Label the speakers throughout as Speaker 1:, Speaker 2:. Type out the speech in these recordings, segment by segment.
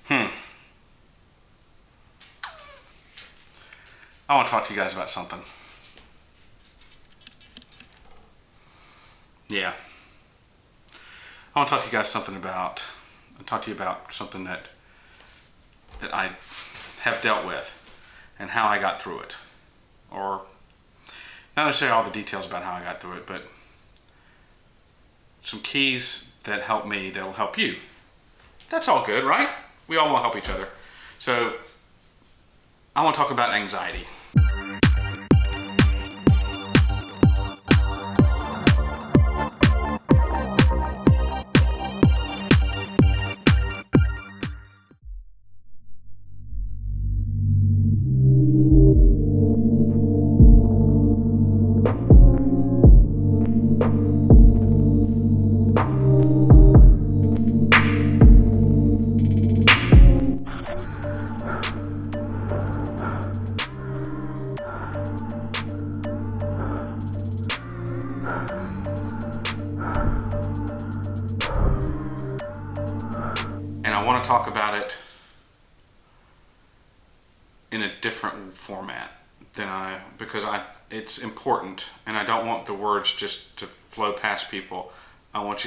Speaker 1: Hmm. I want to talk to you guys about something. Yeah. I want to talk to you guys talk to you about something that I have dealt with and how I got through it. Or not necessarily all the details about how I got through it, but some keys that help me that'll help you. That's all good, right? We all want to help each other. So I want to talk about anxiety. And I want to talk about it in a different format because it's important, and I don't want the words just to flow past people. I want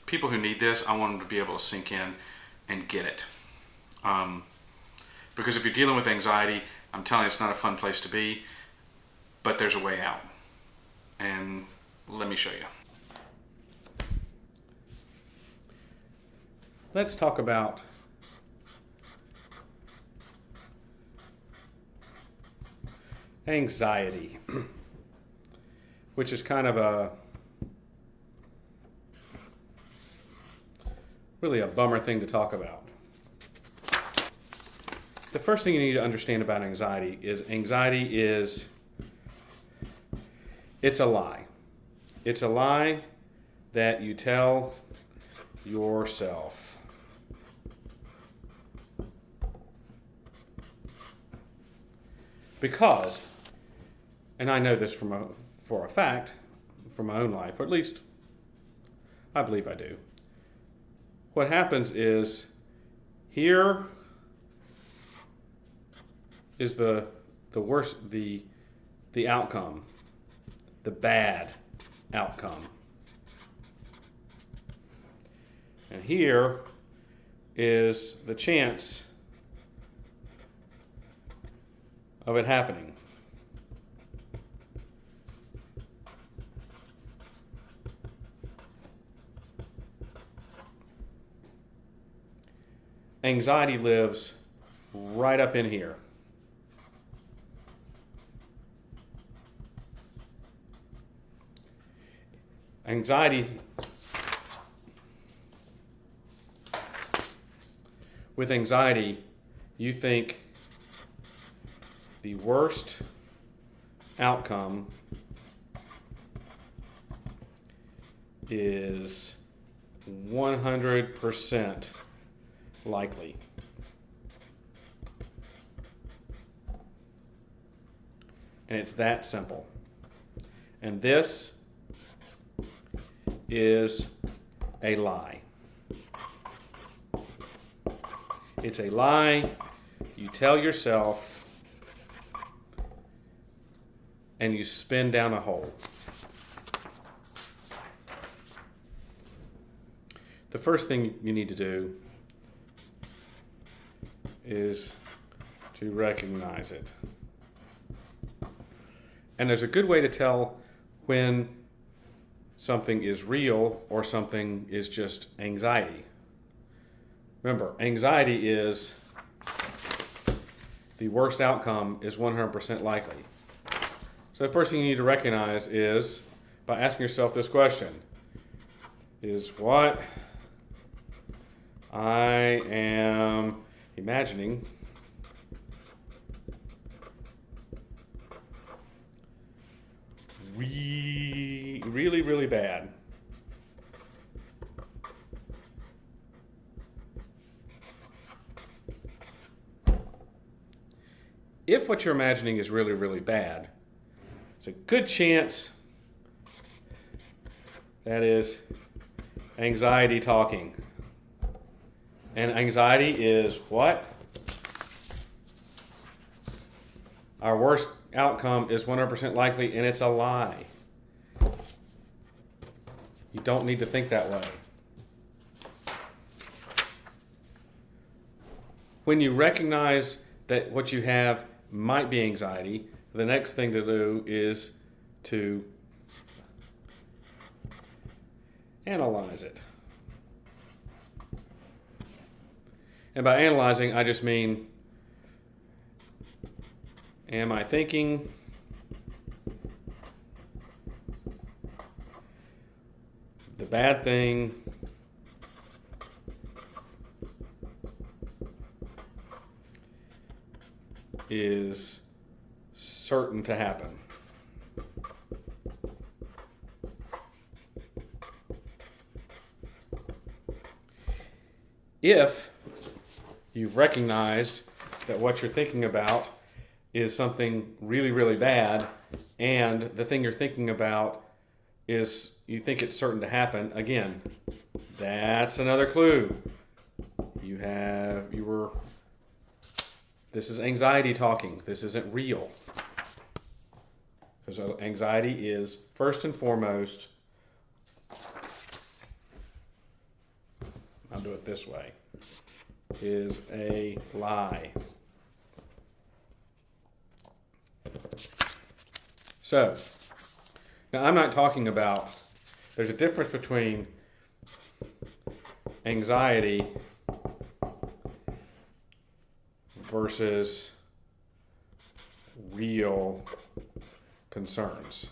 Speaker 1: people who need this, I want them to be able to sink in and get it. Because if you're dealing with anxiety, I'm telling you, it's not a fun place to be, but there's a way out. And let me show you. Let's talk about anxiety, which is kind of really a bummer thing to talk about. The first thing you need to understand about anxiety is it's a lie. It's a lie that you tell yourself. Because, and I know this for a fact, from my own life, or at least I believe I do. What happens is, here is the worst, the outcome, the bad outcome. And here is the chance of it happening. Anxiety lives right up in here. With anxiety, you think the worst outcome is 100% likely. And it's that simple. And this is a lie. It's a lie you tell yourself, and you spin down a hole. The first thing you need to do is to recognize it. And there's a good way to tell when something is real or something is just anxiety. Remember, anxiety is the worst outcome is 100% likely. So the first thing you need to recognize is by asking yourself this question: is what I am imagining really, really bad? If what you're imagining is really, really bad, it's a good chance that is anxiety talking.
Speaker 2: And anxiety is what? Our worst outcome is 100% likely, and it's a lie. You don't need to think that way. When you recognize that what you have might be anxiety, the next thing to do is to analyze it. And by analyzing, I just mean, am I thinking the bad thing is certain to happen? If you've recognized that what you're thinking about is something really, really bad, and the thing you're thinking about is you think it's certain to happen, again, that's another clue. This is anxiety talking. This isn't real. Because anxiety is, first and foremost, I'll do it this way, is a lie. So, now I'm not talking about, there's a difference between anxiety versus real concerns.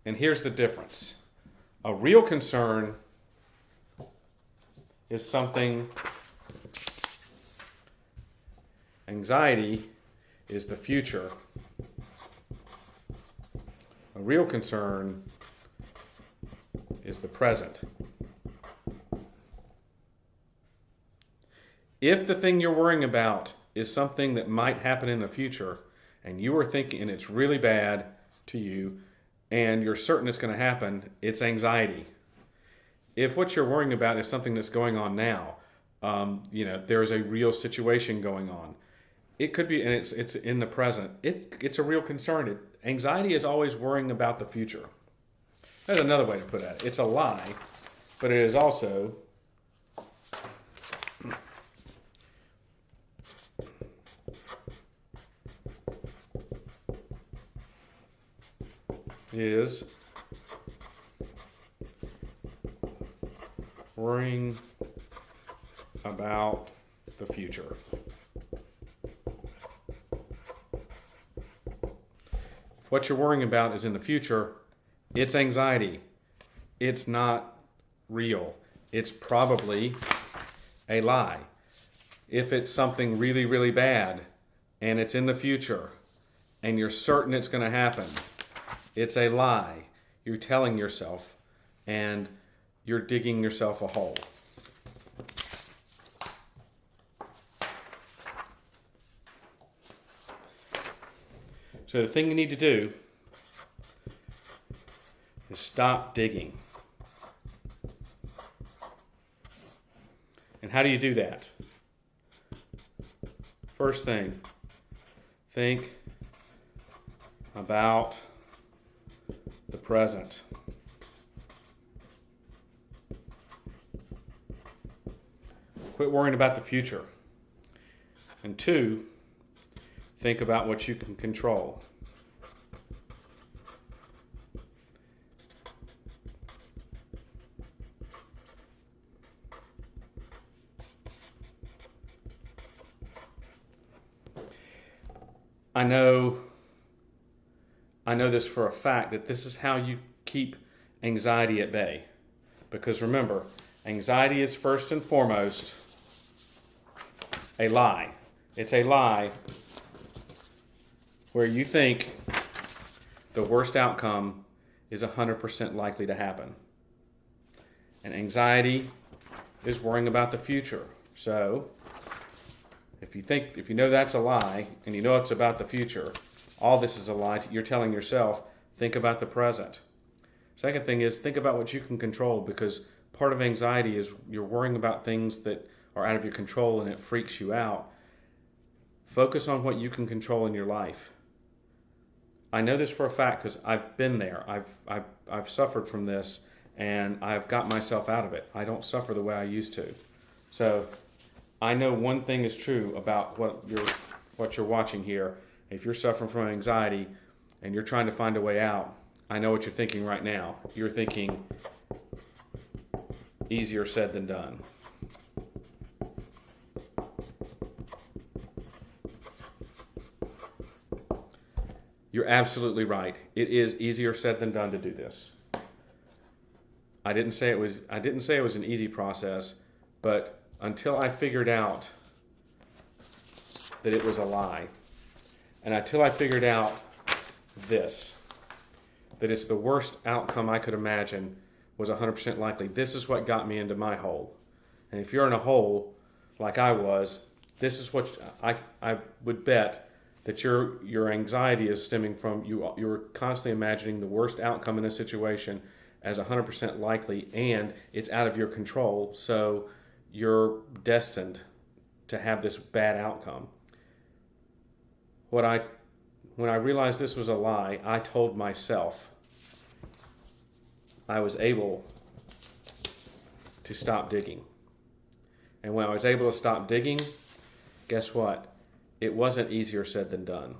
Speaker 2: And here's the difference. A real concern is something, anxiety is the future. A real concern is the present. If the thing you're worrying about is something that might happen in the future, and you are thinking and it's really bad to you, and you're certain it's going to happen, it's anxiety. If what you're worrying about is something that's going on now, there's a real situation going on. It could be, and it's in the present. It's a real concern. Anxiety is always worrying about the future. That's another way to put it. It's a lie, but it is also worrying about the future. If what you're worrying about is in the future, it's anxiety. It's not real. It's probably a lie. If it's something really, really bad and it's in the future and you're certain it's going to happen, it's a lie. You're telling yourself and you're digging yourself a hole. So the thing you need to do is stop digging. And how do you do that? First thing, think about the present. Quit worrying about the future. And 2, think about what you can control. I know this for a fact that this is how you keep anxiety at bay. Because remember, anxiety is first and foremost a lie. It's a lie where you think the worst outcome is 100% likely to happen. And anxiety is worrying about the future. So, if you know that's a lie and you know it's about the future, all this is a lie. You're telling yourself, think about the present. Second thing is think about what you can control, because part of anxiety is you're worrying about things that are out of your control and it freaks you out. Focus on what you can control in your life. I know this for a fact because I've been there. I've suffered from this, and I've got myself out of it. I don't suffer the way I used to. So I know one thing is true about what you're watching here. If you're suffering from anxiety and you're trying to find a way out, I know what you're thinking right now. You're thinking, easier said than done. You're absolutely right. It is easier said than done to do this. I didn't say it was an easy process, but until I figured out that it was a lie, and until I figured out this, that it's the worst outcome I could imagine was 100% likely. This is what got me into my hole. And if you're in a hole like I was, this is what I would bet that your anxiety is stemming from you're constantly imagining the worst outcome in a situation as 100% likely, and it's out of your control, so you're destined to have this bad outcome. When I realized this was a lie, I told myself I was able to stop digging. And when I was able to stop digging, guess what? It wasn't easier said than done.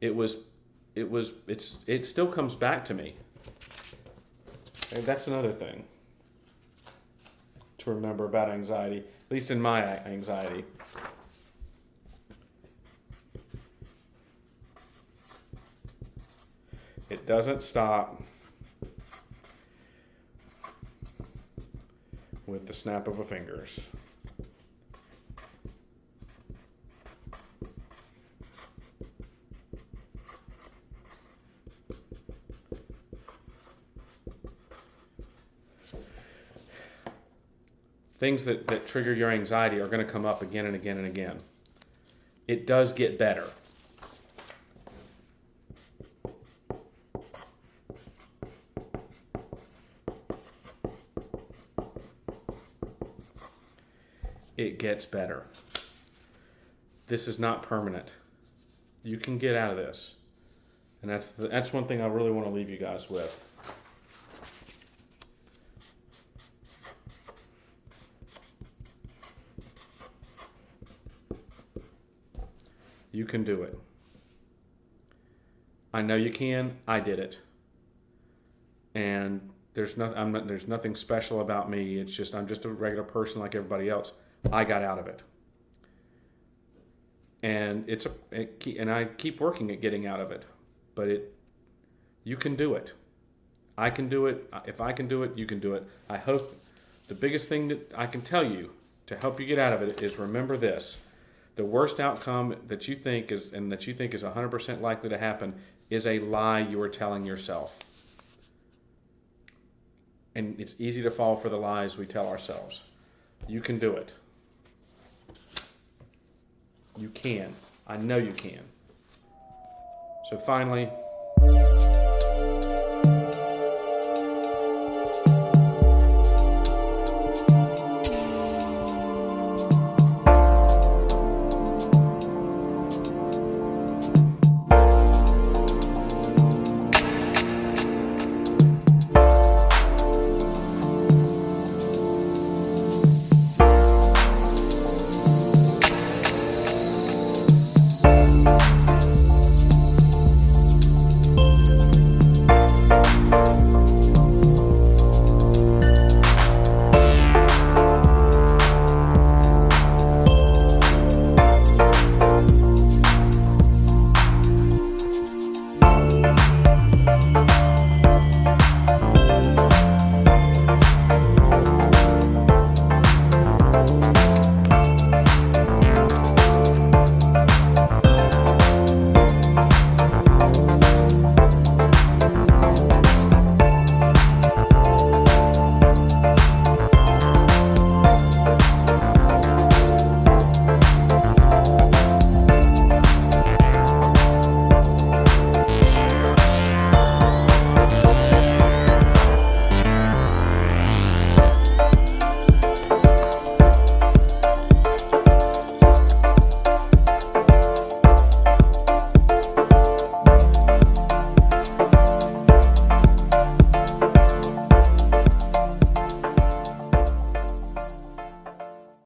Speaker 2: It still comes back to me. And that's another thing to remember about anxiety, at least in my anxiety. It doesn't stop with the snap of a fingers. Things that trigger your anxiety are going to come up again and again and again. It does get better. It gets better. This is not permanent. You can get out of this. And that's one thing I really want to leave you guys with. You can do it. I know you can. I did it. And there's nothing special about me. It's just I'm just a regular person like everybody else. I got out of it. And and I keep working at getting out of it. But you can do it. I can do it. If I can do it, you can do it. I hope the biggest thing that I can tell you to help you get out of it is remember this. The worst outcome that you think is 100% likely to happen is a lie you are telling yourself. And it's easy to fall for the lies we tell ourselves. You can do it. You can. I know you can. So finally,